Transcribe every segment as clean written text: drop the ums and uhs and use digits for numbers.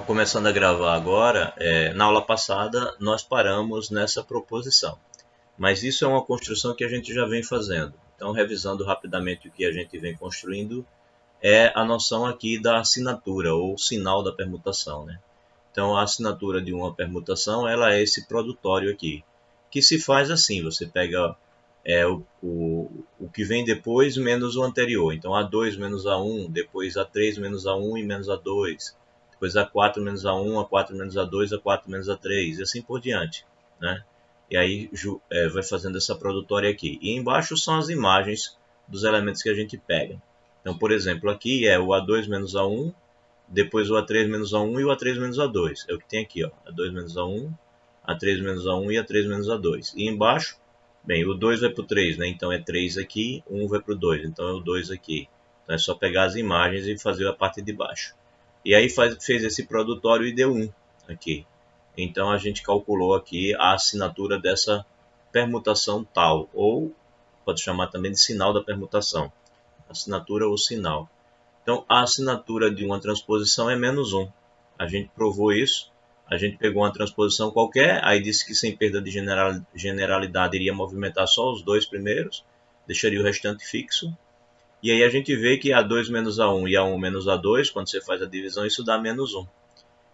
Começando a gravar agora, na aula passada nós paramos nessa proposição, mas isso é uma construção que a gente já vem fazendo. Então, revisando rapidamente o que a gente vem construindo, é a noção aqui da assinatura ou sinal da permutação, né? Então, a assinatura de uma permutação, ela é esse produtório aqui, que se faz assim, você pega o que vem depois menos o anterior. Então, A2 menos A1, depois A3 menos A1 e menos A2, depois A4 menos A1, A4 menos A2, A4 menos A3, e assim por diante, né? E aí vai fazendo essa produtória aqui. E embaixo são as imagens dos elementos que a gente pega. Então, por exemplo, aqui é o A2 menos A1, depois o A3 menos A1 e o A3 menos A2. É o que tem aqui, ó. A2 menos A1, A3 menos A1 e A3 menos A2. E embaixo, bem, o 2 vai para o 3, né? Então é 3 aqui, 1 vai para o 2, então é o 2 aqui. Então é só pegar as imagens e fazer a parte de baixo. E aí fez esse produtório e deu 1 aqui. Então a gente calculou aqui a assinatura dessa permutação tal, ou pode chamar também de sinal da permutação. Assinatura ou sinal. Então, a assinatura de uma transposição é menos 1. A gente provou isso. A gente pegou uma transposição qualquer, aí disse que sem perda de generalidade iria movimentar só os dois primeiros, deixaria o restante fixo. E aí a gente vê que A2 menos A1 e A1 menos A2, quando você faz a divisão, isso dá menos 1.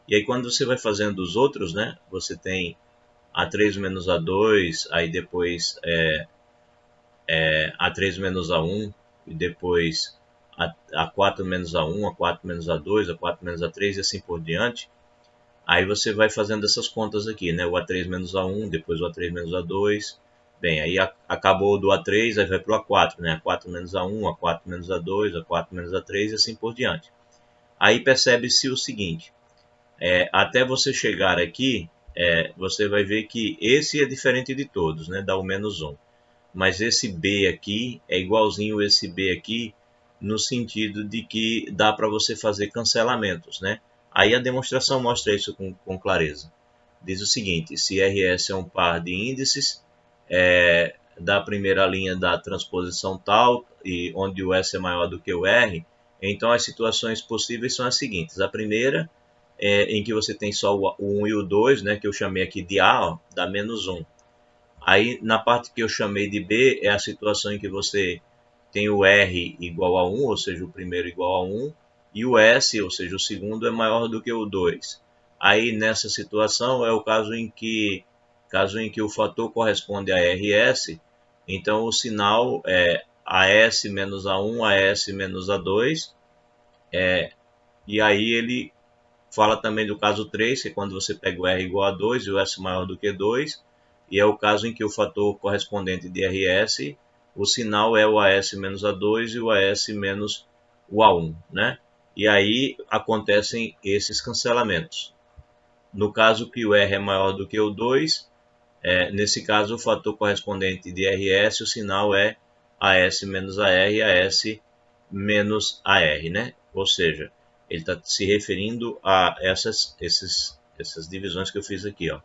E aí quando você vai fazendo os outros, né, você tem A3 menos A2, aí depois A3 menos A1, e depois A4 menos A1, A4 menos A2, A4 menos A3 e assim por diante. Aí você vai fazendo essas contas aqui, né? O A3 menos A1, depois o A3 menos A2. Bem, aí acabou do A3, aí vai para o A4, né? A4 menos A1, A4 menos A2, A4 menos A3 e assim por diante. Aí percebe-se o seguinte, até você chegar aqui, você vai ver que esse é diferente de todos, né? Dá o menos 1. Mas esse B aqui é igualzinho esse B aqui, no sentido de que dá para você fazer cancelamentos, né? Aí a demonstração mostra isso com clareza. Diz o seguinte, se RS é um par de índices da primeira linha da transposição tal, e onde o S é maior do que o R, então as situações possíveis são as seguintes. A primeira em que você tem só o 1 e o 2, né, que eu chamei aqui de A, ó, dá menos 1. Aí, na parte que eu chamei de B, é a situação em que você tem o R igual a 1, ou seja, o primeiro igual a 1, e o S, ou seja, o segundo, é maior do que o 2. Aí, nessa situação, é o caso em que o fator corresponde a RS, então o sinal é AS menos A1, AS menos A2, e aí ele fala também do caso 3, que é quando você pega o R igual a 2 e o S maior do que 2, e é o caso em que o fator correspondente de RS, o sinal é o AS menos A2 e o AS menos o A1, né? E aí acontecem esses cancelamentos. No caso que o R é maior do que o 2, nesse caso o fator correspondente de RS, o sinal é AS menos AR e AS menos AR, né? Ou seja, ele está se referindo a essas divisões que eu fiz aqui, ó.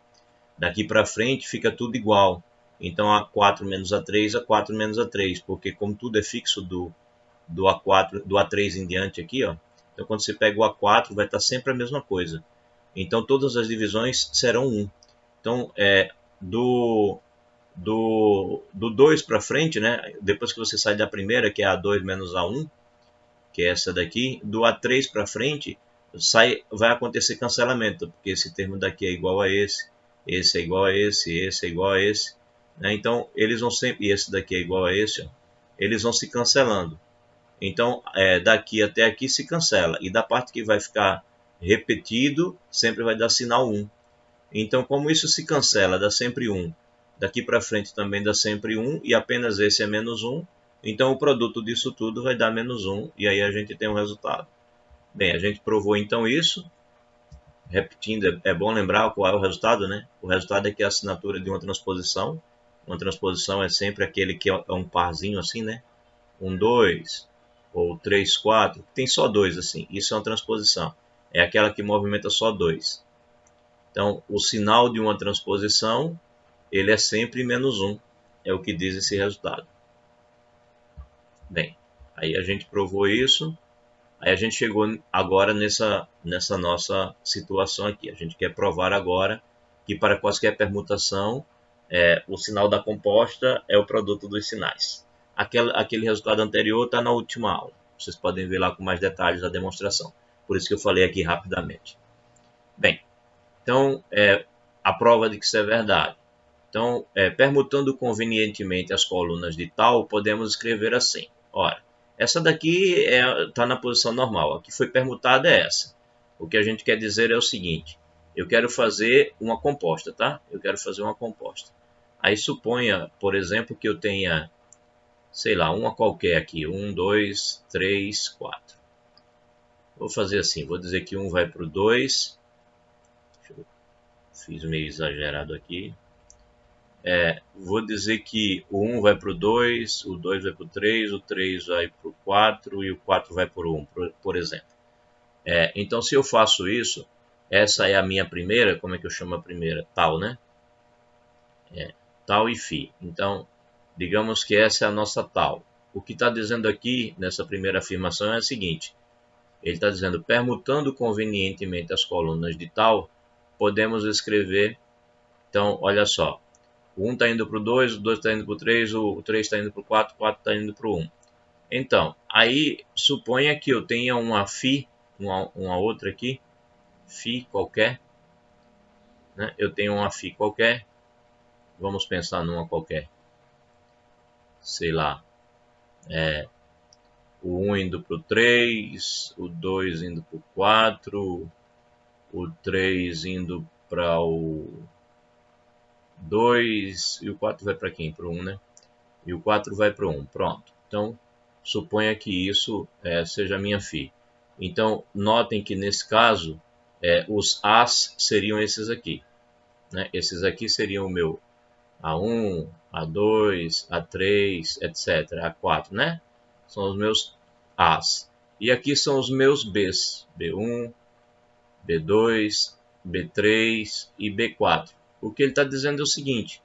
Daqui para frente fica tudo igual. Então A4 menos A3, A4 menos A3, porque como tudo é fixo do A4, do A3 em diante aqui, ó. Então quando você pega o A4 vai estar sempre a mesma coisa. Então todas as divisões serão 1. Então do 2 para frente, né? Depois que você sai da primeira, que é A2 menos A1, que é essa daqui, do A3 para frente, vai acontecer cancelamento, porque esse termo daqui é igual a esse é igual a esse é igual a esse. Né? Então, eles vão sempre, e esse daqui é igual a esse, ó, eles vão se cancelando. Então, daqui até aqui se cancela, e da parte que vai ficar repetido, sempre vai dar sinal 1. Então, como isso se cancela, dá sempre 1. Daqui para frente também dá sempre 1, e apenas esse é menos 1. Então, o produto disso tudo vai dar menos 1, e aí a gente tem um resultado. Bem, a gente provou então isso. Repetindo, é bom lembrar qual é o resultado, né? O resultado é que a assinatura de uma transposição é sempre aquele que é um parzinho assim, né? 1, 2, ou 3, 4, tem só 2 assim. Isso é uma transposição. É aquela que movimenta só 2. Então, o sinal de uma transposição, ele é sempre menos 1. É o que diz esse resultado. Bem, aí a gente provou isso. Aí a gente chegou agora nessa nossa situação aqui. A gente quer provar agora que para qualquer permutação, o sinal da composta é o produto dos sinais. Aquele resultado anterior está na última aula. Vocês podem ver lá com mais detalhes a demonstração. Por isso que eu falei aqui rapidamente. Bem, então, a prova de que isso é verdade. Então, permutando convenientemente as colunas de tal, podemos escrever assim. Ora, essa daqui está na posição normal. A que foi permutada é essa. O que a gente quer dizer é o seguinte. Eu quero fazer uma composta, tá? Eu quero fazer uma composta. Aí suponha, por exemplo, que eu tenha, sei lá, uma qualquer aqui. 1, 2, 3, 4. Vou fazer assim. Vou dizer que 1 vai para o 2. Fiz meio exagerado aqui. Vou dizer que o 1 vai para o 2, o 2 vai para o 3, o 3 vai para o 4 e o 4 vai para o 1, por exemplo. Então, se eu faço isso, essa é a minha primeira, como é que eu chamo a primeira? Tal, né? Tal e φ. Então, digamos que essa é a nossa tal. O que está dizendo aqui, nessa primeira afirmação, é o seguinte. Ele está dizendo, permutando convenientemente as colunas de tal, podemos escrever, então, olha só, o 1 está indo para o 2, o 2 está indo para o 3, o 3 está indo para o 4, o 4 está indo para o 1. Então, aí suponha que eu tenha uma φ, uma outra aqui, φ qualquer, né? Eu tenho uma φ qualquer, vamos pensar numa qualquer, sei lá, o 1 indo para o 3, o 2 indo para o 4, o 3 indo para o 2 e o 4 vai para quem? Para o 1, né? E o 4 vai para o 1, pronto. Então, suponha que isso seja a minha φ. Então, notem que nesse caso, os As seriam esses aqui. Né? Esses aqui seriam o meu A1, A2, A3, etc. A4, né? São os meus As. E aqui são os meus Bs. B1, B2, B3 e B4. O que ele está dizendo é o seguinte,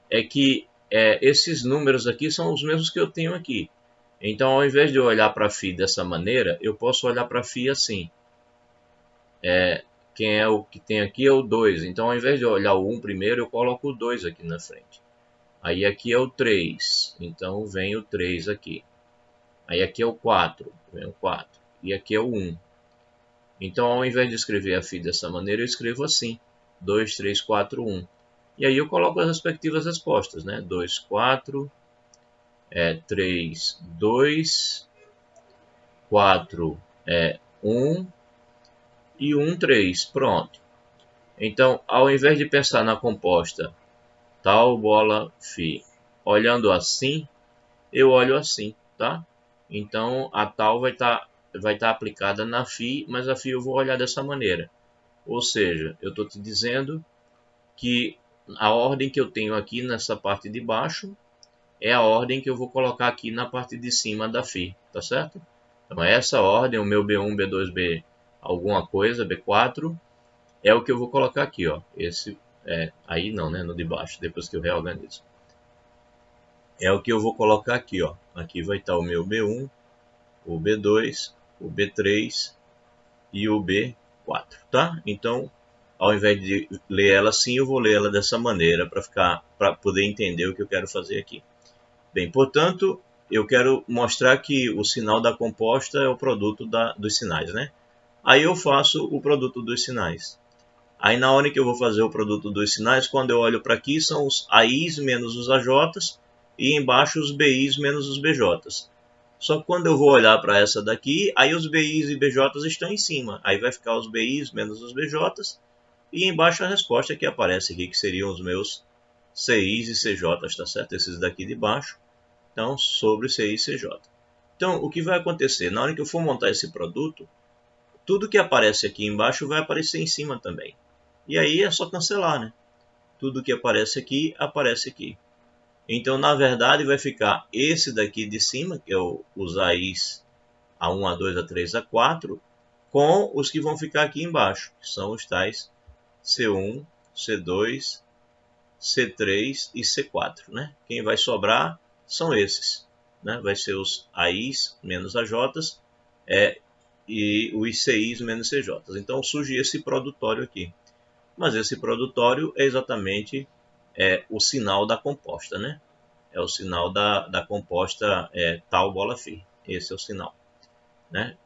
é que esses números aqui são os mesmos que eu tenho aqui. Então, ao invés de eu olhar para φ dessa maneira, eu posso olhar para φ assim. Quem é o que tem aqui é o 2. Então, ao invés de eu olhar o 1 primeiro, eu coloco o 2 aqui na frente. Aí aqui é o 3. Então, vem o 3 aqui. Aí aqui é o 4. Vem o 4. E aqui é o 1. Então, ao invés de escrever a φ dessa maneira, eu escrevo assim. 2, 3, 4, 1. E aí eu coloco as respectivas respostas, né? 2, 4, 3, 2, 4, 1 e 1, 3. Pronto. Então, ao invés de pensar na composta tal bola φ, olhando assim, eu olho assim, tá? Então, a tal vai estar aplicada na φ, mas a φ eu vou olhar dessa maneira. Ou seja, eu estou te dizendo que a ordem que eu tenho aqui nessa parte de baixo é a ordem que eu vou colocar aqui na parte de cima da φ, tá certo? Então, essa ordem, o meu B1, B2, B alguma coisa, B4, é o que eu vou colocar aqui, ó. Esse, aí não, né? No de baixo, depois que eu reorganizo. É o que eu vou colocar aqui, ó. Aqui vai estar o meu B1, o B2, o B3 e o B4, tá? Então, ao invés de ler ela assim, eu vou ler ela dessa maneira para poder entender o que eu quero fazer aqui. Bem, portanto, eu quero mostrar que o sinal da composta é o produto dos sinais, né? Aí eu faço o produto dos sinais. Aí na hora que eu vou fazer o produto dos sinais, quando eu olho para aqui, são os AIs menos os AJs e embaixo os BIs menos os BJs. Só que quando eu vou olhar para essa daqui, aí os BIs e BJs estão em cima. Aí vai ficar os BIs menos os BJs e embaixo a resposta que aparece aqui, que seriam os meus CIs e CJs, tá certo? Esses daqui de baixo. Então, sobre CI e CJ. Então, o que vai acontecer? Na hora que eu for montar esse produto, tudo que aparece aqui embaixo vai aparecer em cima também. E aí é só cancelar, né? Tudo que aparece aqui, aparece aqui. Então, na verdade, vai ficar esse daqui de cima, que é os AIs A1, A2, A3, A4, com os que vão ficar aqui embaixo, que são os tais C1, C2, C3 e C4, né? Quem vai sobrar são esses, né? Vai ser os AIs menos AJs, e os CIs menos CJs. Então surge esse produtório aqui. Mas esse produtório é exatamente o sinal da composta, né? É o sinal da composta tal bola firme. Esse é o sinal, né?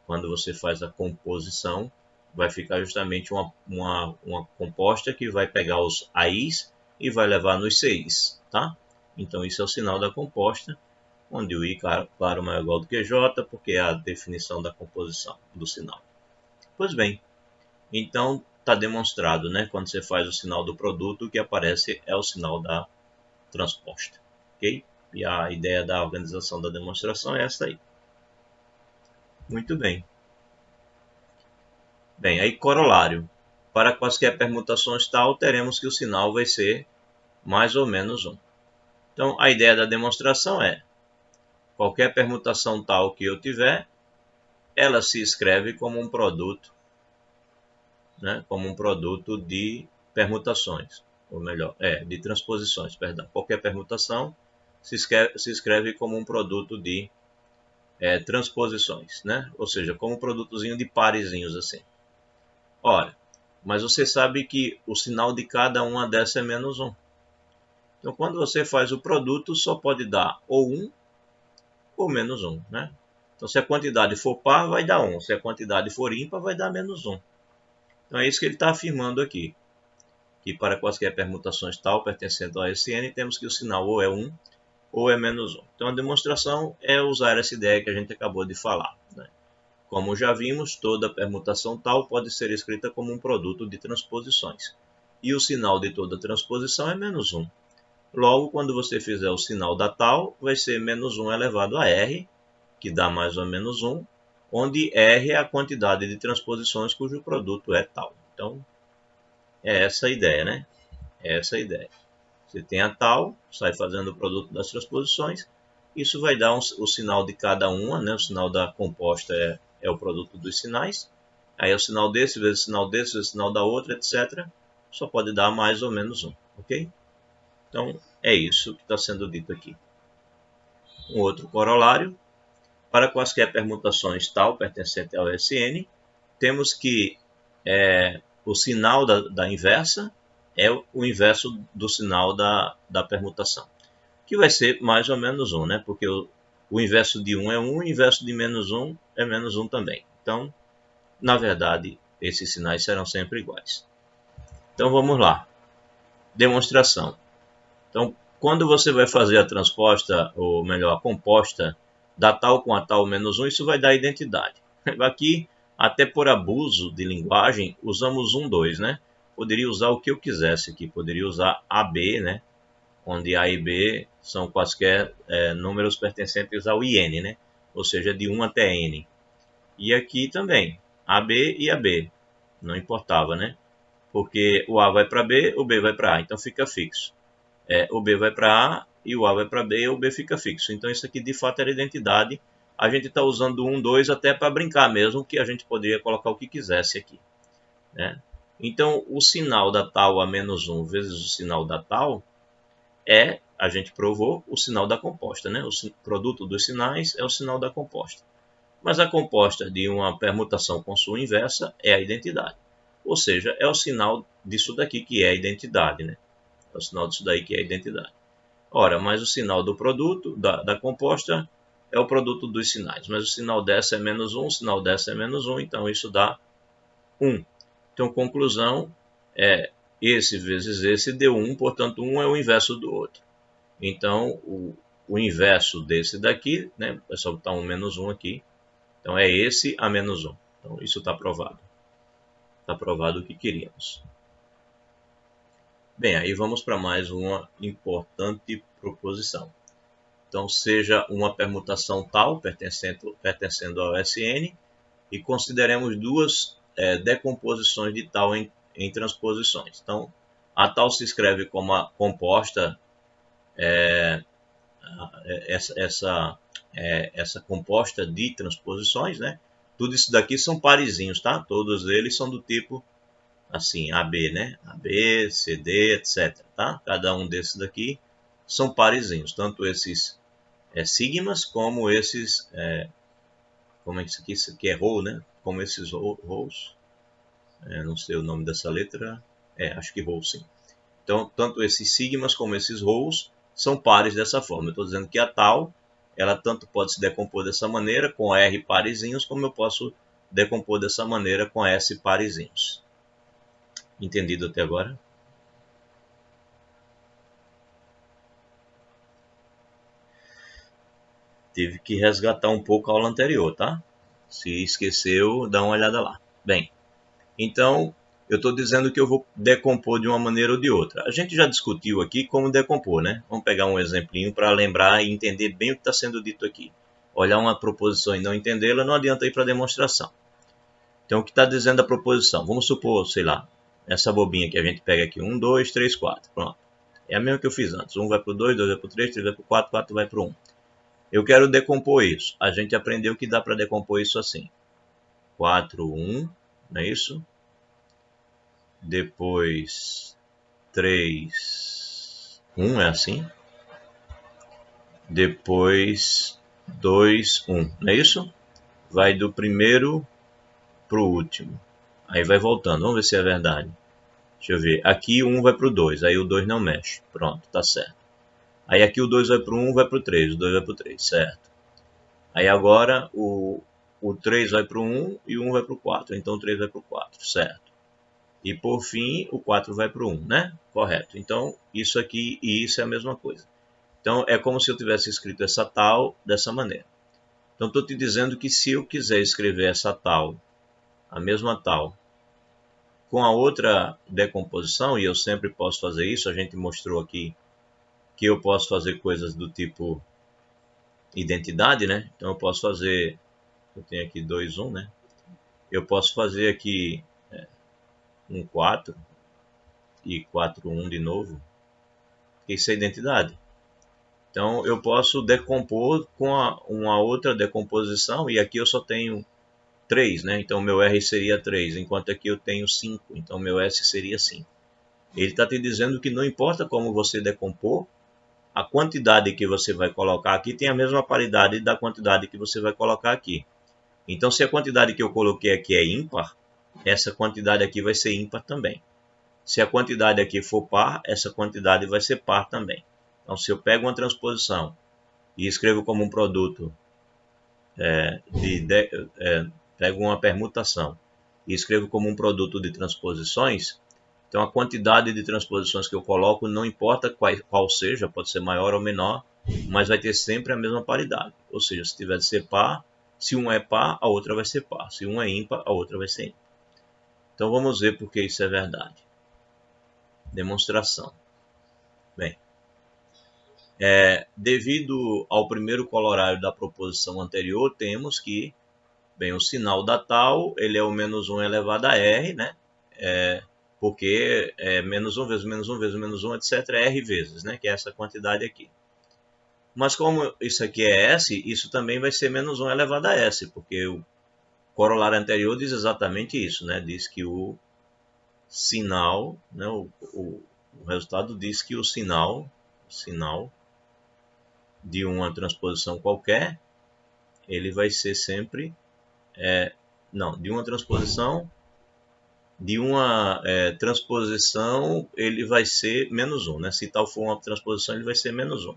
Quando você faz a composição, vai ficar justamente uma composta que vai pegar os AIs e vai levar nos CIs, tá? Então isso é o sinal da composta, onde o I claro maior ou igual do que J, porque é a definição da composição do sinal. Pois bem, então está demonstrado, né? Quando você faz o sinal do produto, o que aparece é o sinal da transposta, ok? E a ideia da organização da demonstração é essa aí. Muito bem. Bem, aí corolário. Para quaisquer permutações tal, teremos que o sinal vai ser mais ou menos 1. Então, a ideia da demonstração é, qualquer permutação tal que eu tiver, ela se escreve como um produto, né, como um produto de permutações, ou melhor, de transposições, perdão. Qualquer permutação se escreve como um produto de transposições, né? Ou seja, como um produtozinho de parezinhos assim. Ora, mas você sabe que o sinal de cada uma dessas é menos 1. Então, quando você faz o produto, só pode dar ou 1 ou menos 1, né? Então, se a quantidade for par, vai dar 1. Se a quantidade for ímpar, vai dar menos 1. Então, é isso que ele está afirmando aqui. Que para quaisquer permutações tal pertencendo ao SN, temos que o sinal ou é 1 ou é menos 1. Então, a demonstração é usar essa ideia que a gente acabou de falar, né? Como já vimos, toda permutação tal pode ser escrita como um produto de transposições. E o sinal de toda transposição é menos 1. Logo, quando você fizer o sinal da tal, vai ser menos 1 elevado a R, que dá mais ou menos 1, onde R é a quantidade de transposições cujo produto é tal. Então, é essa a ideia, né? É essa a ideia. Você tem a tal, sai fazendo o produto das transposições, isso vai dar o sinal de cada uma, né? O sinal da composta é o produto dos sinais. Aí é o sinal desse, vezes o sinal desse, vezes o sinal da outra, etc. Só pode dar mais ou menos 1, ok? Então, é isso que está sendo dito aqui. Um outro corolário. Para quaisquer permutações tal pertencente ao SN, temos que o sinal da inversa é o inverso do sinal da permutação, que vai ser mais ou menos 1, né? Porque o inverso de 1 é 1, o inverso de menos 1 é menos 1 também. Então, na verdade, esses sinais serão sempre iguais. Então, vamos lá. Demonstração. Então, quando você vai fazer a transposta, ou melhor, a composta da tal com a tal menos 1, isso vai dar identidade. Aqui, até por abuso de linguagem, usamos 1, 2, né? Poderia usar o que eu quisesse aqui. Poderia usar AB, né? Onde A e B são quaisquer números pertencentes ao IN, né? Ou seja, de 1 até N. E aqui também, AB e AB. Não importava, né? Porque o A vai para B, o B vai para A. Então fica fixo. O B vai para A e o A vai para B e o B fica fixo. Então isso aqui de fato era identidade. A gente está usando 1, 2 até para brincar mesmo, que a gente poderia colocar o que quisesse aqui, né? Então o sinal da tal a menos 1 vezes o sinal da tal a gente provou, o sinal da composta, né? O produto dos sinais é o sinal da composta. Mas a composta de uma permutação com sua inversa é a identidade. Ou seja, é o sinal disso daqui que é a identidade, né? É o sinal disso daí que é a identidade. Ora, mas o sinal do produto, da composta, é o produto dos sinais. Mas o sinal dessa é menos 1, o sinal dessa é menos 1, então isso dá 1. Então, conclusão esse vezes esse deu 1, portanto 1 é o inverso do outro. Então, o inverso desse daqui, né, é só botar um menos 1 aqui, então é esse a menos 1. Então, isso está provado. Está provado o que queríamos. Bem, aí vamos para mais uma importante proposição. Então, seja uma permutação tal, pertencendo ao SN, e consideremos duas decomposições de tal em transposições. Então, a tal se escreve como a composta, essa composta de transposições, né? Tudo isso daqui são parezinhos, tá? Todos eles são do tipo assim, AB, né? AB, CD, etc. Tá? Cada um desses daqui são parezinhos, tanto esses sigmas como esses como é que isso aqui é row, né? Como esses rows, não sei o nome dessa letra, acho que row sim. Então, tanto esses sigmas como esses rows são pares dessa forma. Eu estou dizendo que a tal, ela tanto pode se decompor dessa maneira, com R parezinhos, como eu posso decompor dessa maneira com S parezinhos. Entendido até agora? Tive que resgatar um pouco a aula anterior, tá? Se esqueceu, dá uma olhada lá. Bem, então eu estou dizendo que eu vou decompor de uma maneira ou de outra. A gente já discutiu aqui como decompor, né? Vamos pegar um exemplinho para lembrar e entender bem o que está sendo dito aqui. Olhar uma proposição e não entendê-la não adianta ir para a demonstração. Então, o que está dizendo a proposição? Vamos supor, sei lá, essa bobinha que a gente pega aqui, 1, 2, 3, 4. Pronto. É a mesma que eu fiz antes. 1 vai para o 2, 2 vai para o 3, 3 vai para o 4, 4 vai para o 1. Eu quero decompor isso. A gente aprendeu que dá para decompor isso assim. 4, 1, não é isso? Depois 3, 1 é assim. Depois 2, 1, não é isso? Vai do primeiro para o último. Aí vai voltando. Vamos ver se é verdade. Deixa eu ver. Aqui o 1 vai para o 2. Aí o 2 não mexe. Pronto, tá certo. Aí aqui o 2 vai para o 1, vai para o 3. O 2 vai para o 3, certo. Aí agora o 3 vai para o 1 e o 1 vai para o 4. Então o 3 vai para o 4, certo. E por fim o 4 vai para o 1, né? Correto. Então isso aqui e isso é a mesma coisa. Então é como se eu tivesse escrito essa tal dessa maneira. Então estou te dizendo que se eu quiser escrever essa tal, a mesma tal, com a outra decomposição, e eu sempre posso fazer isso, a gente mostrou aqui que eu posso fazer coisas do tipo identidade, né? Então eu posso fazer, eu tenho aqui 2, 1, né? Eu posso fazer aqui 1, 4 e 4, 1 de novo. Isso é identidade. Então eu posso decompor com uma outra decomposição, e aqui eu só tenho 3, né? Então meu R seria 3, enquanto aqui eu tenho 5, então meu S seria 5. Ele está te dizendo que não importa como você decompor, a quantidade que você vai colocar aqui tem a mesma paridade da quantidade que você vai colocar aqui. Então, se a quantidade que eu coloquei aqui é ímpar, essa quantidade aqui vai ser ímpar também. Se a quantidade aqui for par, essa quantidade vai ser par também. Então, se eu pego uma transposição e escrevo como um produto, pego uma permutação e escrevo como um produto de transposições, então a quantidade de transposições que eu coloco, não importa qual seja, pode ser maior ou menor, mas vai ter sempre a mesma paridade. Ou seja, se tiver de ser par, se um é par, a outra vai ser par. Se um é ímpar, a outra vai ser ímpar. Então vamos ver por que isso é verdade. Demonstração. Bem, devido ao primeiro colorário da proposição anterior, temos que, bem, o sinal da tal, ele é o menos 1 elevado a r, né? Porque é menos 1 vezes menos 1 vezes menos 1, etc. é r vezes, né? Que é essa quantidade aqui. Mas como isso aqui é S, isso também vai ser menos 1 elevado a S, porque o corolário anterior diz exatamente isso, né? Diz que o sinal, né? O resultado diz que o sinal de uma transposição qualquer, ele vai ser sempre, de uma transposição, ele vai ser menos 1, né? Se tal for uma transposição, ele vai ser menos 1.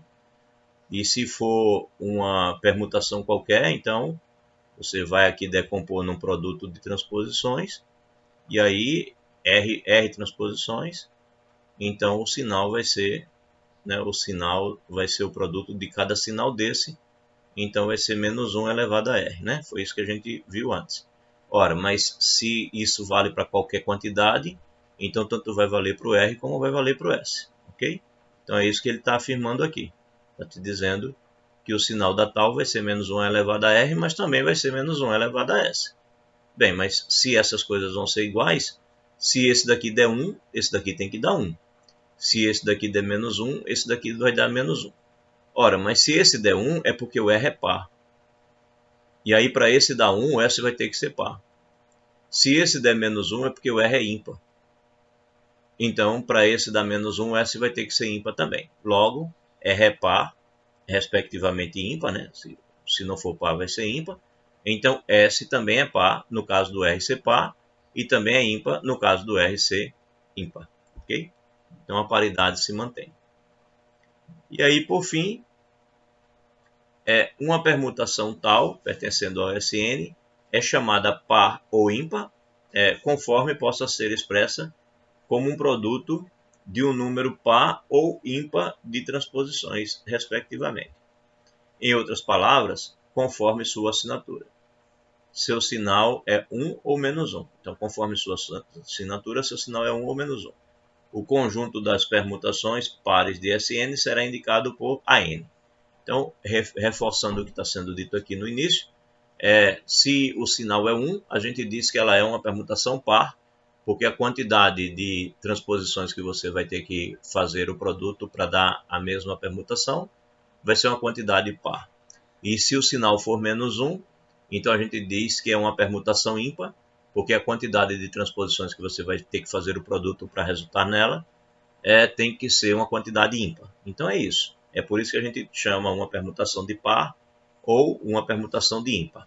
E se for uma permutação qualquer, então você vai aqui decompor num produto de transposições, e aí R transposições, então o sinal vai ser, né, o produto de cada sinal desse, então vai ser menos 1 elevado a R, né? Foi isso que a gente viu antes. Ora, mas se isso vale para qualquer quantidade, então tanto vai valer para o R como vai valer para o S, ok? Então é isso que ele está afirmando aqui. Está te dizendo que o sinal da tal vai ser menos 1 elevado a R, mas também vai ser menos 1 elevado a S. Bem, mas se essas coisas vão ser iguais, se esse daqui der 1, esse daqui tem que dar 1. Se esse daqui der menos 1, esse daqui vai dar menos 1. Ora, mas se esse der 1, é porque o R é par. E aí, para esse dar 1, o S vai ter que ser par. Se esse der menos 1, é porque o R é ímpar. Então, para esse dar menos 1, o S vai ter que ser ímpar também. Logo, R é par, respectivamente ímpar, né? Se não for par, vai ser ímpar. Então, S também é par no caso do RC par e também é ímpar no caso do RC ímpar, ok? Então, a paridade se mantém. E aí, por fim, uma permutação tal, pertencendo ao SN, é chamada par ou ímpar, conforme possa ser expressa como um produto de um número par ou ímpar de transposições, respectivamente. Em outras palavras, conforme sua assinatura. Seu sinal é 1 ou menos 1. Então, conforme sua assinatura, seu sinal é 1 ou menos 1. O conjunto das permutações pares de SN será indicado por AN. Então, reforçando o que está sendo dito aqui no início, se o sinal é 1, a gente diz que ela é uma permutação par, porque a quantidade de transposições que você vai ter que fazer o produto para dar a mesma permutação vai ser uma quantidade par. E se o sinal for menos 1, então a gente diz que é uma permutação ímpar, porque a quantidade de transposições que você vai ter que fazer o produto para resultar nela tem que ser uma quantidade ímpar. Então é isso. É por isso que a gente chama uma permutação de par ou uma permutação de ímpar.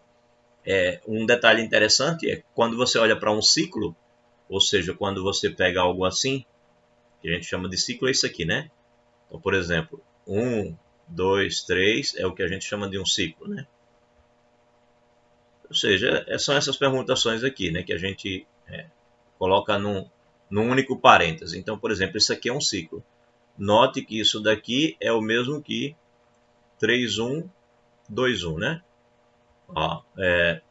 Um detalhe interessante é que quando você olha para um ciclo, ou seja, quando você pega algo assim, que a gente chama de ciclo, é isso aqui, né? Então, por exemplo, 1, 2, 3 é o que a gente chama de um ciclo, né? Ou seja, são essas permutações aqui, né, que a gente coloca num único parêntese. Então, por exemplo, isso aqui é um ciclo. Note que isso daqui é o mesmo que 3, 1, 2, 1, né?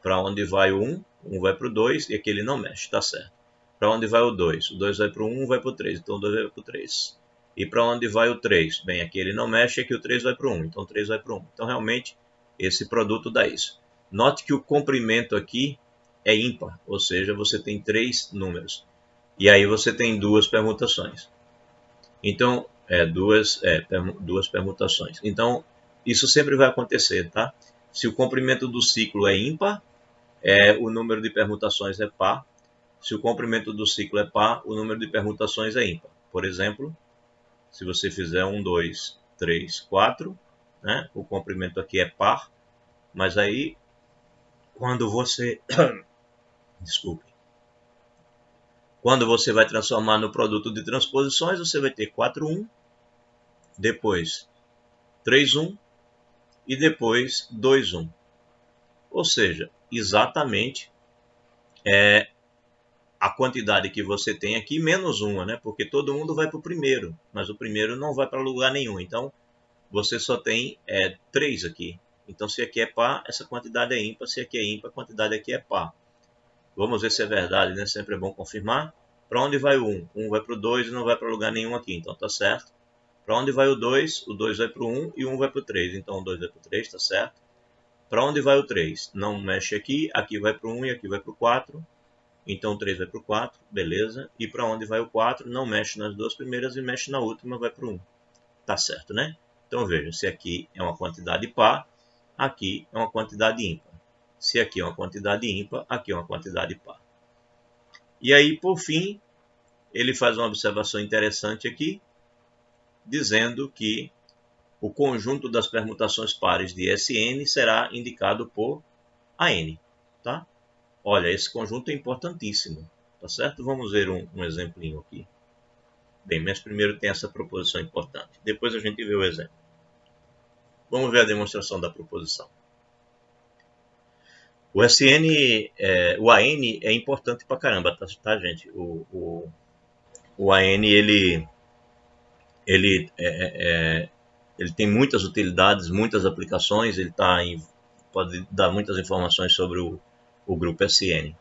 Para onde vai o 1, 1 vai para o 2 e aqui ele não mexe, tá certo. Para onde vai o 2? O 2 vai para o 1, 1 vai para o 3, então o 2 vai para o 3. E para onde vai o 3? Bem, aqui ele não mexe, aqui o 3 vai para o 1, então o 3 vai para o 1. Então, realmente, esse produto dá isso. Note que o comprimento aqui é ímpar, ou seja, você tem 3 números. E aí você tem duas permutações. Então, duas permutações. Então, isso sempre vai acontecer, tá? Se o comprimento do ciclo é ímpar, o número de permutações é par. Se o comprimento do ciclo é par, o número de permutações é ímpar. Por exemplo, se você fizer 1, 2, 3, 4, né? O comprimento aqui é par, mas aí, quando você... Desculpe. Quando você vai transformar no produto de transposições, você vai ter 4, 1, depois 3, 1 e depois 2, 1. Ou seja, exatamente a quantidade que você tem aqui menos uma, né? Porque todo mundo vai para o primeiro, mas o primeiro não vai para lugar nenhum. Então, você só tem 3 aqui. Então, se aqui é par, essa quantidade é ímpar. Se aqui é ímpar, a quantidade aqui é par. Vamos ver se é verdade, né? Sempre é bom confirmar. Para onde vai o 1? 1 vai para o 2 e não vai para lugar nenhum aqui, então tá certo. Para onde vai o 2? O 2 vai para o 1 e o 1 vai para o 3, então o 2 vai para o 3, tá certo. Para onde vai o 3? Não mexe aqui, aqui vai para o 1 e aqui vai para o 4. Então o 3 vai para o 4, beleza. E para onde vai o 4? Não mexe nas duas primeiras e mexe na última, vai para o 1. Tá certo, né? Então veja, se aqui é uma quantidade par, aqui é uma quantidade ímpar. Se aqui é uma quantidade ímpar, aqui é uma quantidade par. E aí, por fim, ele faz uma observação interessante aqui, dizendo que o conjunto das permutações pares de Sn será indicado por AN. Tá? Olha, esse conjunto é importantíssimo. Tá certo? Vamos ver um exemplinho aqui. Bem, mas primeiro tem essa proposição importante. Depois a gente vê o exemplo. Vamos ver a demonstração da proposição. O SN, o AN é importante pra caramba, tá gente? O AN, ele tem muitas utilidades, muitas aplicações, pode dar muitas informações sobre o grupo SN.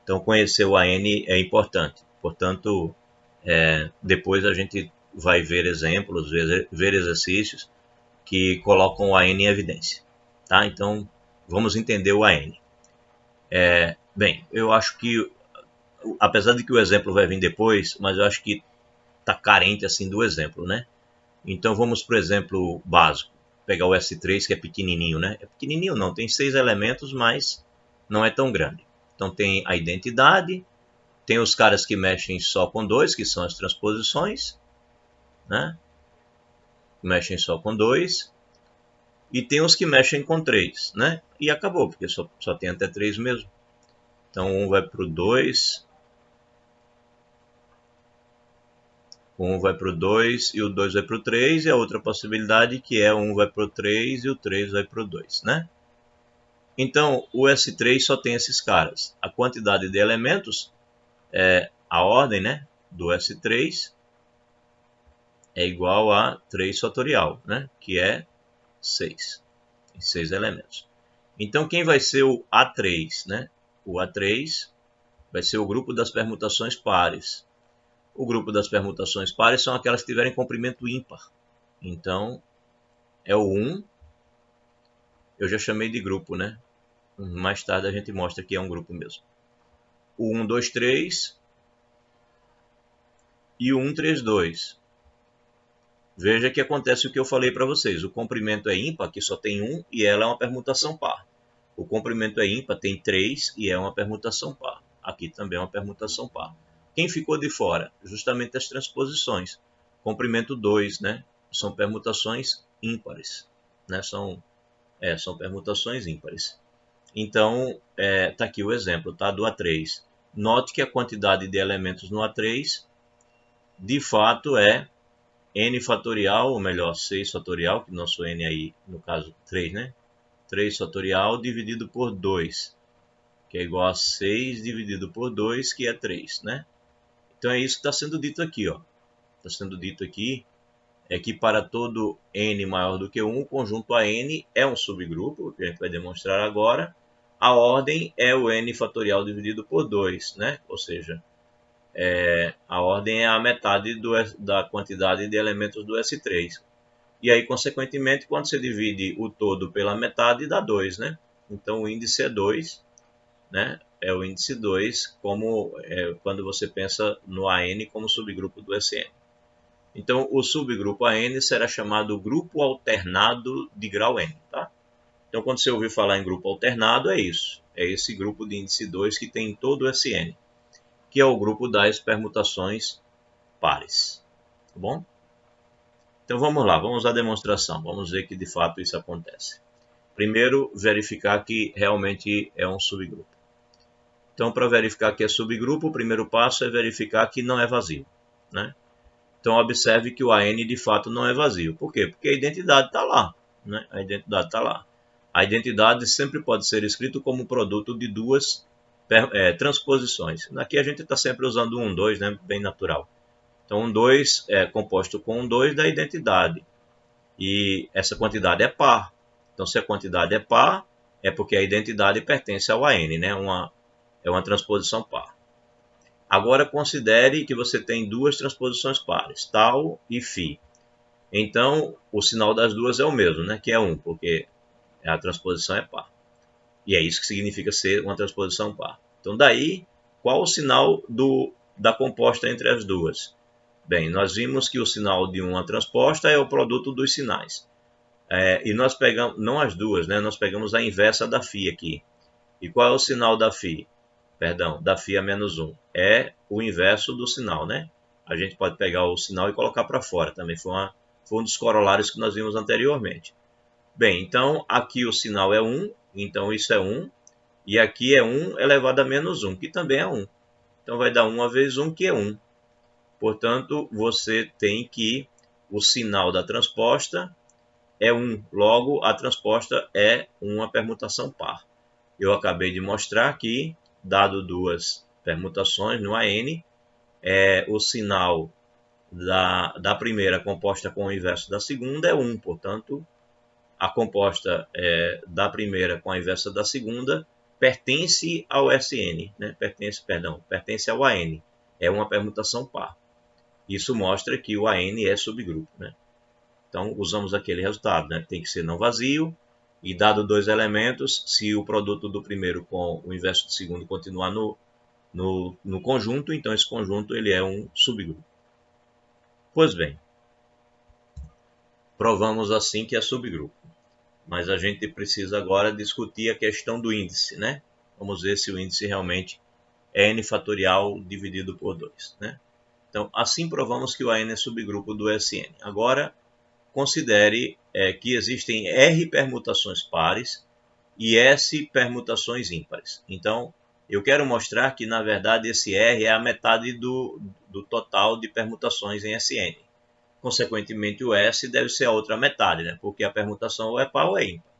Então, conhecer o AN é importante. Portanto, depois a gente vai ver exemplos, ver exercícios que colocam o AN em evidência. Tá? Então, vamos entender o AN. Bem, eu acho que, apesar de que o exemplo vai vir depois, mas eu acho que está carente assim do exemplo, né? Então vamos para o exemplo básico, pegar o S3 que é pequenininho, né? É pequenininho não, tem 6 elementos, mas não é tão grande. Então tem a identidade, tem os caras que mexem só com 2, que são as transposições, né? Mexem só com 2. E tem os que mexem com 3, né? E acabou, porque só tem até 3 mesmo. Então, um vai para o 2, um vai para o 2 e o 2 vai para o 3, e a outra possibilidade que é um vai para o 3 e o 3 vai para o 2, né? Então, o S3 só tem esses caras. A quantidade de elementos, a ordem, né, do S3 é igual a 3 fatorial, né, que é 6. Tem 6 elementos. Então, quem vai ser o A3, né? O A3 vai ser o grupo das permutações pares. O grupo das permutações pares são aquelas que tiverem comprimento ímpar. Então, é o 1. Eu já chamei de grupo, né? Mais tarde a gente mostra que é um grupo mesmo. O 1, 2, 3 e o 1, 3, 2. Veja que acontece o que eu falei para vocês. O comprimento é ímpar, que só tem 1, e ela é uma permutação par. O comprimento é ímpar, tem 3, e é uma permutação par. Aqui também é uma permutação par. Quem ficou de fora? Justamente as transposições. Comprimento 2, né? São permutações ímpares. Né? São permutações ímpares. Então, está aqui o exemplo, tá? Do A3. Note que a quantidade de elementos no A3, de fato, é n fatorial, ou melhor, 6 fatorial, que nosso n aí, no caso, 3, né? 3 fatorial dividido por 2, que é igual a 6 dividido por 2, que é 3, né? Então é isso que está sendo dito aqui, ó. Está sendo dito aqui é que para todo n maior do que 1, o conjunto AN é um subgrupo, que a gente vai demonstrar agora. A ordem é o n fatorial dividido por 2, né? Ou seja, a ordem é a metade da quantidade de elementos do S3. E aí, consequentemente, quando você divide o todo pela metade, dá 2, né? Então, o índice é 2, né? É o índice 2, quando você pensa no AN como subgrupo do SN. Então, o subgrupo AN será chamado grupo alternado de grau N, tá? Então, quando você ouvir falar em grupo alternado, é isso. É esse grupo de índice 2 que tem todo o SN, que é o grupo das permutações pares, tá bom? Então, vamos lá, vamos à demonstração. Vamos ver que, de fato, isso acontece. Primeiro, verificar que realmente é um subgrupo. Então, para verificar que é subgrupo, o primeiro passo é verificar que não é vazio, né? Então, observe que o AN de fato não é vazio. Por quê? Porque a identidade está lá, né? A identidade está lá. A identidade sempre pode ser escrita como produto de duas transposições. Aqui a gente está sempre usando 1, 2, né? Bem natural. Então, 1, 2 é composto com 1, 2 da identidade. E essa quantidade é par. Então, se a quantidade é par, é porque a identidade pertence ao AN, né? É uma transposição par. Agora considere que você tem duas transposições pares, tal e φ. Então, o sinal das duas é o mesmo, né? Que é 1, porque a transposição é par. E é isso que significa ser uma transposição par. Então, daí, qual o sinal da composta entre as duas? Bem, nós vimos que o sinal de uma transposta é o produto dos sinais. E nós pegamos, não as duas, né? Nós pegamos a inversa da φ aqui. E qual é o sinal da φ? Perdão, da φ a menos 1. É o inverso do sinal, né? A gente pode pegar o sinal e colocar para fora. Também foi um dos corolários que nós vimos anteriormente. Bem, então aqui o sinal é 1, então isso é 1. E aqui é 1 elevado a menos 1, que também é 1. Então vai dar 1 vezes 1, que é 1. Portanto, você tem que o sinal da transposta é 1. Logo, a transposta é uma permutação par. Eu acabei de mostrar que, dado duas permutações no AN, o sinal da primeira composta com o inverso da segunda é 1. Portanto, a composta da primeira com a inversa da segunda pertence ao SN, né? Pertence ao AN. É uma permutação par. Isso mostra que o AN é subgrupo, né? Então, usamos aquele resultado, né? Tem que ser não vazio, e dado dois elementos, se o produto do primeiro com o inverso do segundo continuar no conjunto, então esse conjunto ele é um subgrupo. Pois bem, provamos assim que é subgrupo. Mas a gente precisa agora discutir a questão do índice, né? Vamos ver se o índice realmente é n fatorial dividido por 2, né? Então, assim provamos que o AN é subgrupo do SN. Agora, considere que existem R permutações pares e S permutações ímpares. Então, eu quero mostrar que, na verdade, esse R é a metade do total de permutações em Sn. Consequentemente, o S deve ser a outra metade, né? Porque a permutação ou é par ou é ímpar.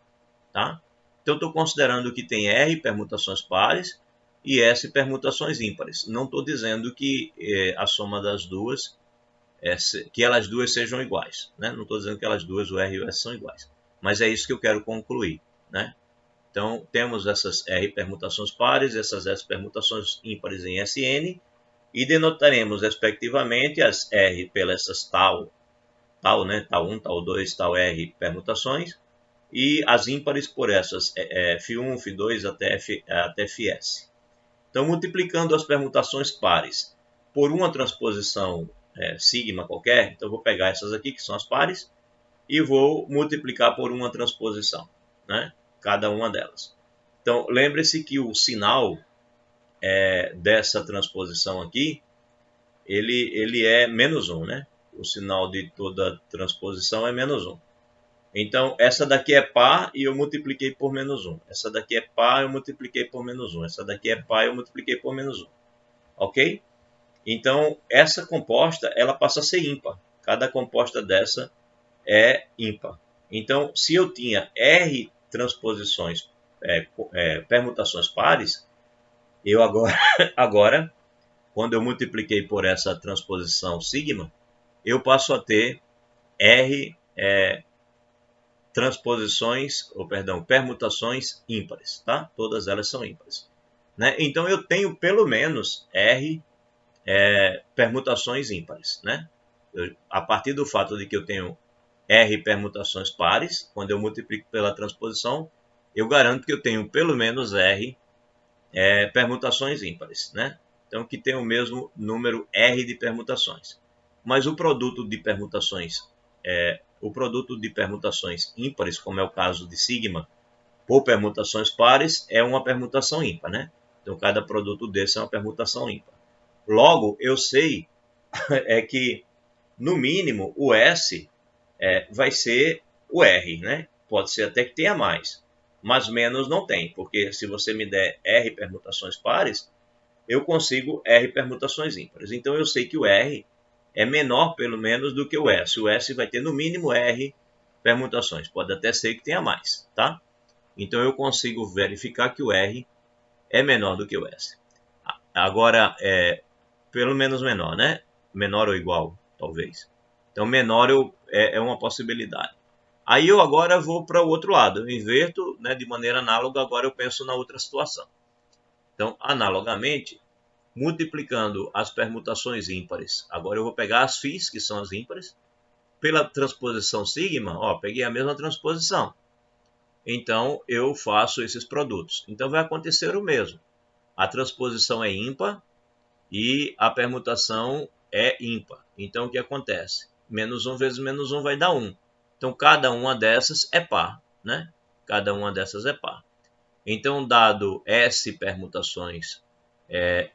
Tá? Então, estou considerando que tem R permutações pares e S permutações ímpares. Não estou dizendo que a soma das duas, que elas duas sejam iguais. Né? Não estou dizendo que elas duas, o R e o S, são iguais. Mas é isso que eu quero concluir. Né? Então, temos essas R permutações pares, essas S permutações ímpares em Sn, e denotaremos, respectivamente, as R pelas essas tal, né? Tal 1, tal 2, tal R permutações, e as ímpares por essas F1, F2 até Fs. Então, multiplicando as permutações pares por uma transposição sigma qualquer, então vou pegar essas aqui, que são as pares, e vou multiplicar por uma transposição, né? Cada uma delas. Então, lembre-se que o sinal dessa transposição aqui, ele é menos 1, né? O sinal de toda transposição é menos 1. Então, essa daqui é par e eu multipliquei por menos 1. Essa daqui é par e eu multipliquei por menos 1. Essa daqui é par e eu multipliquei por menos 1. Ok? Então, essa composta, ela passa a ser ímpar. Cada composta dessa é ímpar. Então, se eu tinha R transposições, permutações pares, eu agora, quando eu multipliquei por essa transposição sigma, eu passo a ter R permutações ímpares, tá? Todas elas são ímpares. Né? Então, eu tenho pelo menos R permutações ímpares. Né? A partir do fato de que eu tenho R permutações pares, quando eu multiplico pela transposição, eu garanto que eu tenho pelo menos R permutações ímpares. Né? Então, que tem o mesmo número R de permutações. Mas o produto de permutações ímpares, como é o caso de sigma, por permutações pares, é uma permutação ímpar, né? Então, cada produto desse é uma permutação ímpar. Logo, eu sei que, no mínimo, o S vai ser o R, né? Pode ser até que tenha mais, mas menos não tem, porque se você me der R permutações pares, eu consigo R permutações ímpares. Então, eu sei que o R é menor, pelo menos, do que o S. O S vai ter, no mínimo, R permutações. Pode até ser que tenha mais, tá? Então, eu consigo verificar que o R é menor do que o S. Agora, pelo menos menor, né? Menor ou igual, talvez. Então, menor é uma possibilidade. Aí eu agora vou para o outro lado. Eu inverto, né, de maneira análoga, agora eu penso na outra situação. Então, analogamente, multiplicando as permutações ímpares, agora eu vou pegar as φs, que são as ímpares, pela transposição sigma, peguei a mesma transposição. Então, eu faço esses produtos. Então, vai acontecer o mesmo. A transposição é ímpar e a permutação é ímpar. Então, o que acontece? Menos 1 vezes menos 1 vai dar 1. Então, cada uma dessas é par, né? Cada uma dessas é par. Então, dado S permutações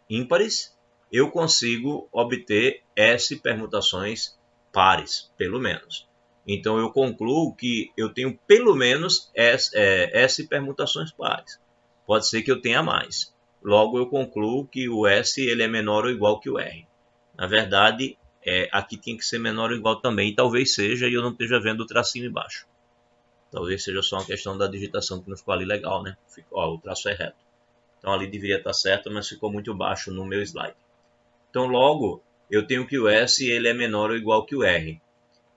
ímpares, eu consigo obter S permutações pares, pelo menos. Então, eu concluo que eu tenho pelo menos S permutações pares. Pode ser que eu tenha mais. Logo, eu concluo que o S ele é menor ou igual que o R. Na verdade, aqui tem que ser menor ou igual também. E talvez seja, e eu não esteja vendo o tracinho embaixo. Talvez seja só uma questão da digitação que não ficou ali legal, né? O traço é reto. Então, ali deveria estar certo, mas ficou muito baixo no meu slide. Então, logo, eu tenho que o S ele é menor ou igual que o R.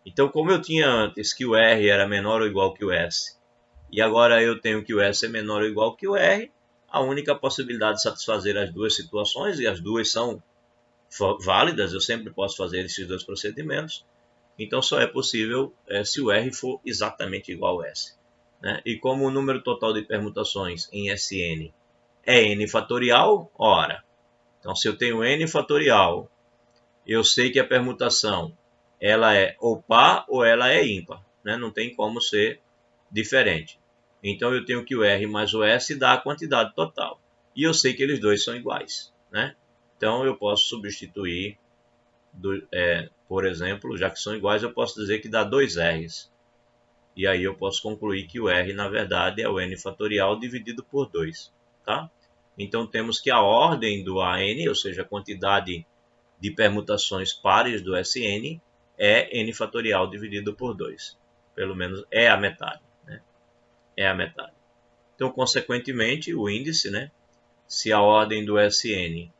Então, como eu tinha antes que o R era menor ou igual que o S, e agora eu tenho que o S é menor ou igual que o R, a única possibilidade de satisfazer as duas situações, e as duas são válidas, eu sempre posso fazer esses dois procedimentos, então só é possível se o R for exatamente igual ao S. Né? E como o número total de permutações em Sn é n fatorial, ora, então se eu tenho n fatorial, eu sei que a permutação ela é ou par ou ela é ímpar, né? Não tem como ser diferente. Então eu tenho que o R mais o S dá a quantidade total. E eu sei que eles dois são iguais, né? Então eu posso substituir por exemplo, já que são iguais, eu posso dizer que dá 2 R's. E aí eu posso concluir que o R, na verdade, é o N fatorial dividido por 2. Tá? Então temos que a ordem do AN, ou seja, a quantidade de permutações pares do SN, é N fatorial dividido por 2. Pelo menos é a metade. Né? É a metade. Então, consequentemente, o índice, né, se a ordem do SN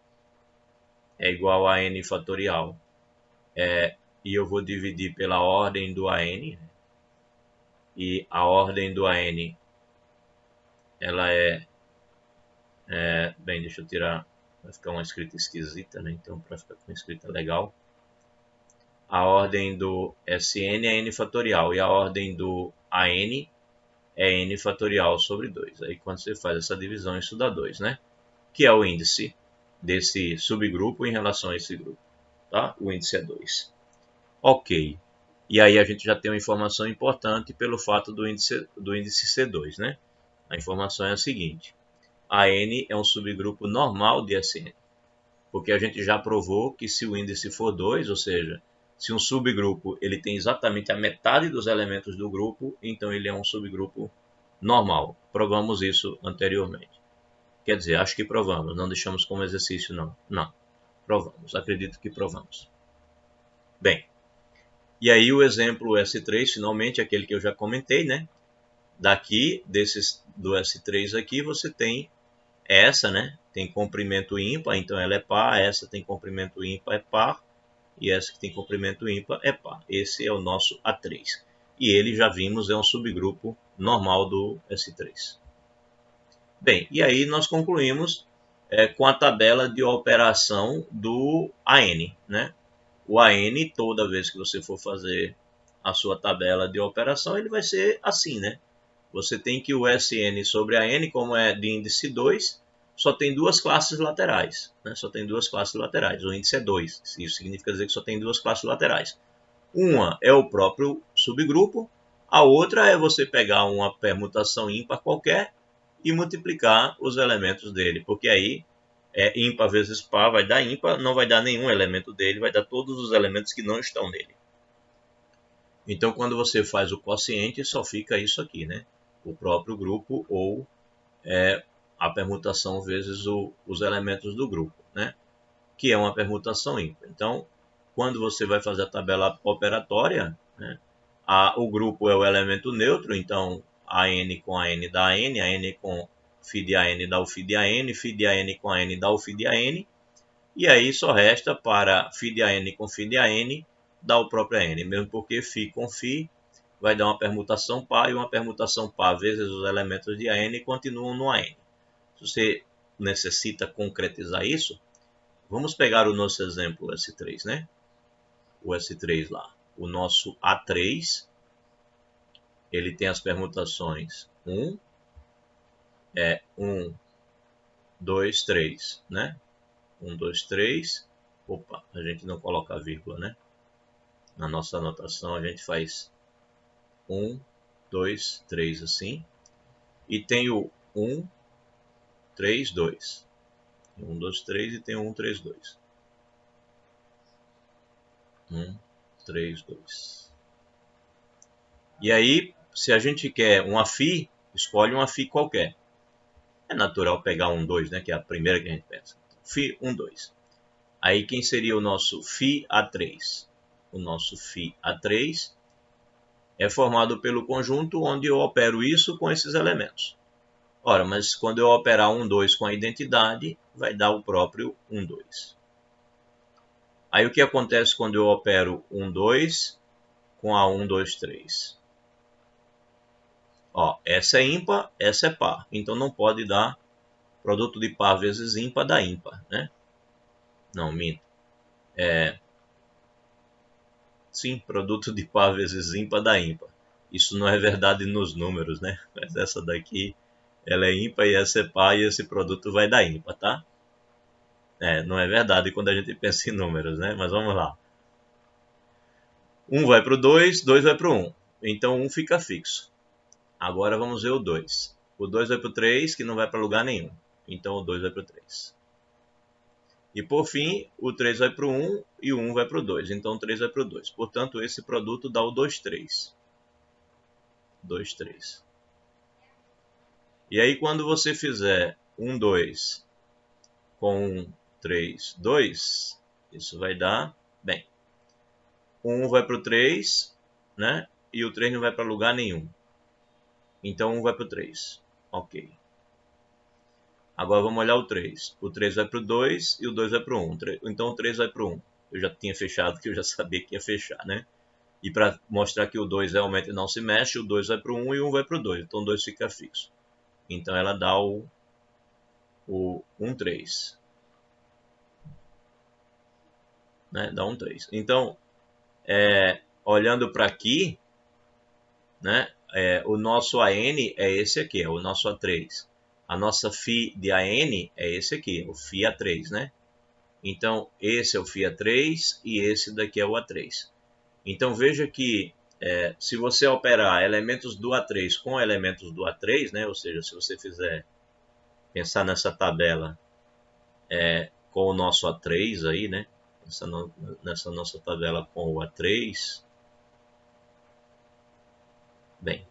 é igual a N fatorial, e eu vou dividir pela ordem do AN, e a ordem do AN, ela bem, deixa eu tirar, vai ficar uma escrita esquisita, né, então para ficar com uma escrita legal, a ordem do SN é N fatorial, e a ordem do AN é N fatorial sobre 2. Aí quando você faz essa divisão, isso dá 2, né? Que é o índice desse subgrupo em relação a esse grupo. Tá? O índice é 2. Ok. E aí a gente já tem uma informação importante pelo fato do índice ser 2. Né? A informação é a seguinte. AN é um subgrupo normal de SN. Porque a gente já provou que se o índice for 2, ou seja, se um subgrupo ele tem exatamente a metade dos elementos do grupo, então ele é um subgrupo normal. Provamos isso anteriormente. Quer dizer, acho que provamos, não deixamos como exercício não. Não, provamos, acredito que provamos. Bem, e aí o exemplo S3, finalmente, aquele que eu já comentei, né? Daqui, do S3 aqui, você tem essa, né? Tem comprimento ímpar, então ela é par, essa tem comprimento ímpar, é par, e essa que tem comprimento ímpar é par. Esse é o nosso A3. E ele, já vimos, é um subgrupo normal do S3. Bem, e aí nós concluímos com a tabela de operação do AN. Né? O AN, toda vez que você for fazer a sua tabela de operação, ele vai ser assim, né? Você tem que o SN sobre AN, como é de índice 2, só tem duas classes laterais. Né? Só tem duas classes laterais. O índice é 2. Isso significa dizer que só tem duas classes laterais. Uma é o próprio subgrupo, a outra é você pegar uma permutação ímpar qualquer e multiplicar os elementos dele, porque aí ímpar vezes par vai dar ímpar, não vai dar nenhum elemento dele, vai dar todos os elementos que não estão nele. Então, quando você faz o quociente, só fica isso aqui, né? O próprio grupo ou a permutação vezes os elementos do grupo, né? Que é uma permutação ímpar. Então, quando você vai fazer a tabela operatória, né? O grupo é o elemento neutro, então AN com AN dá AN, AN com φ de AN dá o φ de AN, φ de AN com AN dá o φ de AN, e aí só resta para φ de AN com φ de AN dar o próprio AN, mesmo porque φ com φ vai dar uma permutação par, e uma permutação par vezes os elementos de AN continuam no AN. Se você necessita concretizar isso, vamos pegar o nosso exemplo S3, né? O S3 lá. O nosso A3, ele tem as permutações 1, 2, 3, né? 1, 2, 3. Opa, a gente não coloca a vírgula, né? Na nossa anotação a gente faz 1, 2, 3 assim. E tem o 1, 3, 2. 1, 2, 3 e tem o 1, 3, 2. 1, 3, 2. E aí, se a gente quer uma φ, escolhe uma φ qualquer. É natural pegar 1, 2, né? Que é a primeira que a gente pensa. φ 1, 2. Aí quem seria o nosso φ A3? O nosso φ A3 é formado pelo conjunto onde eu opero isso com esses elementos. Ora, mas quando eu operar 1, 2 com a identidade, vai dar o próprio 1, 2. Aí o que acontece quando eu opero 1, 2 com a 1, 2, 3? Ó, essa é ímpar, essa é par. Então não pode dar produto de par vezes ímpar dá ímpar, né? Não, minto. Sim, produto de par vezes ímpar dá ímpar. Isso não é verdade nos números, né? Mas essa daqui, ela é ímpar e essa é par, e esse produto vai dar ímpar, tá? Não é verdade quando a gente pensa em números, né? Mas vamos lá. 1 vai para o 2, 2 vai para o 1. Então 1 fica fixo. Agora vamos ver o 2. O 2 vai para o 3, que não vai para lugar nenhum. Então o 2 vai para o 3. E por fim, o 3 vai para o 1 e o 1 vai para o 2. Então o 3 vai para o 2. Portanto, esse produto dá o 2, 3. 2, 3. E aí, quando você fizer 1, 2 com 1, 3, 2, isso vai dar, bem, o 1 vai para o 3, né? E o 3 não vai para lugar nenhum. Então 1 vai para o 3. Ok. Agora vamos olhar o 3. O 3 vai para o 2 e o 2 vai para o 1. Então o 3 vai para o 1. Eu já tinha fechado, que eu já sabia que ia fechar, né? E para mostrar que o 2 realmente não se mexe, o 2 vai para o 1 e o 1 vai para o 2. Então o 2 fica fixo. Então ela dá o 1, 3. Né? Dá 1, 3. Então, olhando para aqui, né? O nosso AN é esse aqui, é o nosso A3. A nossa φ de AN é esse aqui, o φ A3, né? Então, esse é o φ A3 e esse daqui é o A3. Então, veja que se você operar elementos do A3 com elementos do A3, né? Ou seja, se você pensar nessa tabela com o nosso A3 aí, né? Nessa nossa tabela com o A3, bem,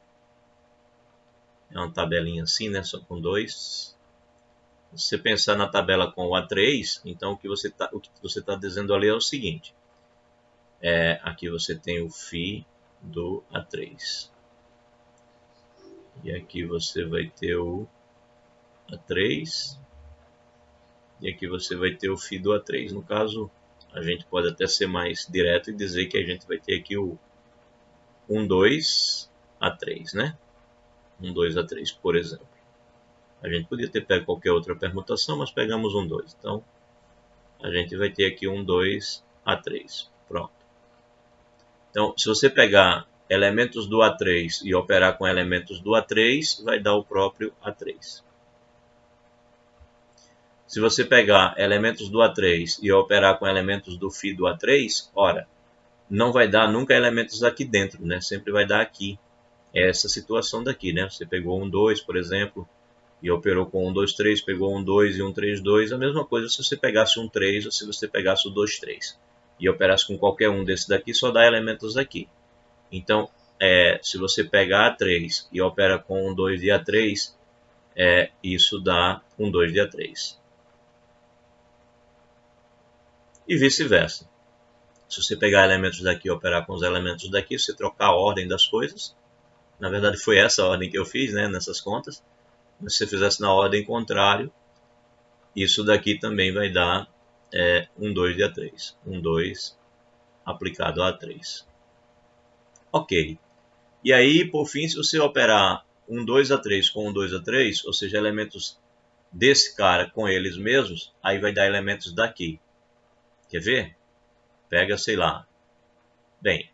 é uma tabelinha assim, né? Só com 2. Se você pensar na tabela com o A3, então o que você está dizendo ali é o seguinte. Aqui você tem o φ do A3. E aqui você vai ter o A3. E aqui você vai ter o φ do A3. No caso, a gente pode até ser mais direto e dizer que a gente vai ter aqui o 1, 2, A3, né? 1, 2, A3, por exemplo. A gente podia ter pego qualquer outra permutação, mas pegamos 1, 2. Então, a gente vai ter aqui 1, 2, A3. Pronto. Então, se você pegar elementos do A3 e operar com elementos do A3, vai dar o próprio A3. Se você pegar elementos do A3 e operar com elementos do φ do A3, ora, não vai dar nunca elementos aqui dentro, né? Sempre vai dar aqui. É essa situação daqui, né? Você pegou 1, 2, por exemplo, e operou com 1, 2, 3, pegou 1, 2 e 1, 3, 2. A mesma coisa se você pegasse 1, 3 ou se você pegasse o 2, 3. E operasse com qualquer um desses daqui, só dá elementos aqui. Então, se você pega A3 e opera com 1, 2 de A3, isso dá 1, 2 de A3. E vice-versa. Se você pegar elementos daqui e operar com os elementos daqui, você trocar a ordem das coisas. Na verdade, foi essa a ordem que eu fiz, né, nessas contas. Mas se você fizesse na ordem contrária, isso daqui também vai dar 1, 2 de A3. 1, 2 aplicado a A3. Ok. E aí, por fim, se você operar 1, 2 A3 com 1, 2 A3, ou seja, elementos desse cara com eles mesmos, aí vai dar elementos daqui. Quer ver? Pega, sei lá. Bem,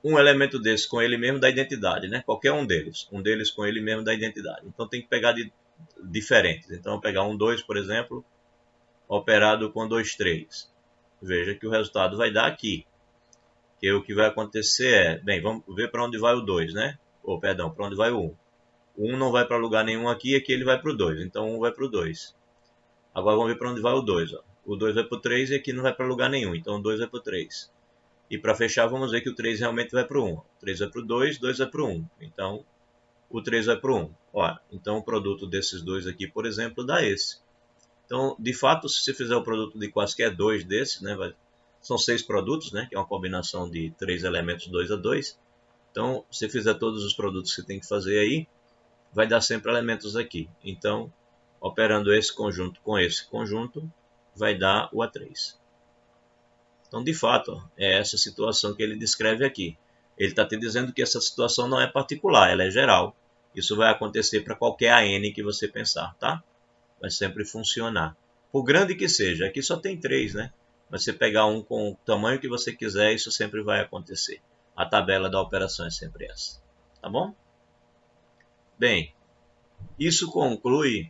um elemento desse com ele mesmo dá identidade, né? Qualquer um deles. Um deles com ele mesmo dá identidade. Então tem que pegar de diferentes. Então pegar 1, 2, por exemplo, operado com 2, 3. Veja que o resultado vai dar aqui. Que o que vai acontecer bem, vamos ver para onde vai o 2, né? Perdão, para onde vai o 1. O 1 não vai para lugar nenhum aqui, aqui ele vai para o 2. Então o 1 vai para o 2. Agora vamos ver para onde vai o 2. Ó. O 2 vai para o 3 e aqui não vai para lugar nenhum. Então o 2 vai para o 3. E para fechar, vamos ver que o 3 realmente vai para o 1. O 3 vai para o 2, 2 vai para o 1. Então, o 3 vai para o 1. Ora, então, o produto desses dois aqui, por exemplo, dá esse. Então, de fato, se você fizer o produto de quaisquer dois desses, né, são 6 produtos, né, que é uma combinação de 3 elementos 2 a 2. Então, se você fizer todos os produtos que você tem que fazer aí, vai dar sempre elementos aqui. Então, operando esse conjunto com esse conjunto, vai dar o A3. Então, de fato, é essa situação que ele descreve aqui. Ele está te dizendo que essa situação não é particular, ela é geral. Isso vai acontecer para qualquer AN que você pensar, tá? Vai sempre funcionar. Por grande que seja, aqui só tem 3, né? Mas você pegar um com o tamanho que você quiser, isso sempre vai acontecer. A tabela da operação é sempre essa, tá bom? Bem, isso conclui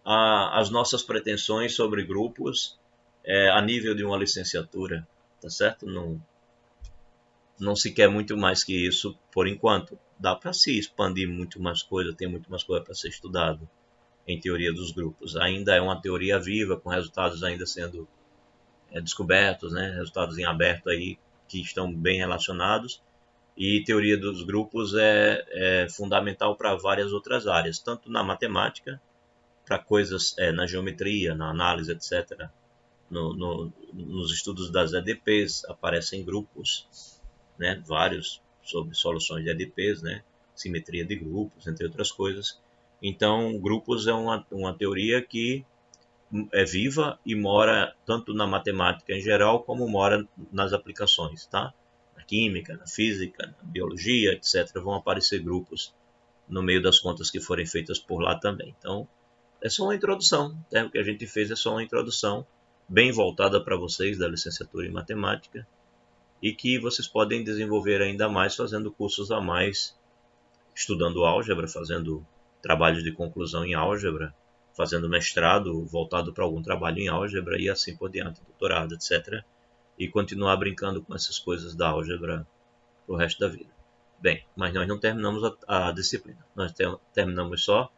as nossas pretensões sobre grupos a nível de uma licenciatura, tá certo? Não se quer muito mais que isso por enquanto. Dá para se expandir muito mais coisa, tem muito mais coisa para ser estudado em teoria dos grupos. Ainda é uma teoria viva, com resultados ainda sendo descobertos, né, resultados em aberto aí que estão bem relacionados. E teoria dos grupos é fundamental para várias outras áreas, tanto na matemática, para coisas na geometria, na análise, etc. Nos estudos das EDPs aparecem grupos, né, vários sobre soluções de EDPs, né, simetria de grupos, entre outras coisas. Então, grupos é uma teoria que é viva e mora tanto na matemática em geral como mora nas aplicações, tá? Na química, na física, na biologia, etc. Vão aparecer grupos no meio das contas que forem feitas por lá também. Então, é só uma introdução, né? O que a gente fez é só uma introdução bem voltada para vocês da licenciatura em matemática e que vocês podem desenvolver ainda mais fazendo cursos a mais, estudando álgebra, fazendo trabalhos de conclusão em álgebra, fazendo mestrado voltado para algum trabalho em álgebra e assim por diante, doutorado, etc. E continuar brincando com essas coisas da álgebra para o resto da vida. Bem, mas nós não terminamos a disciplina, nós terminamos só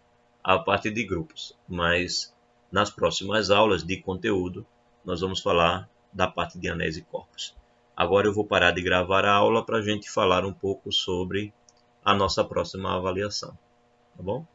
a parte de grupos, mas nas próximas aulas de conteúdo nós vamos falar da parte de anéis e corpos. Agora eu vou parar de gravar a aula para a gente falar um pouco sobre a nossa próxima avaliação, tá bom?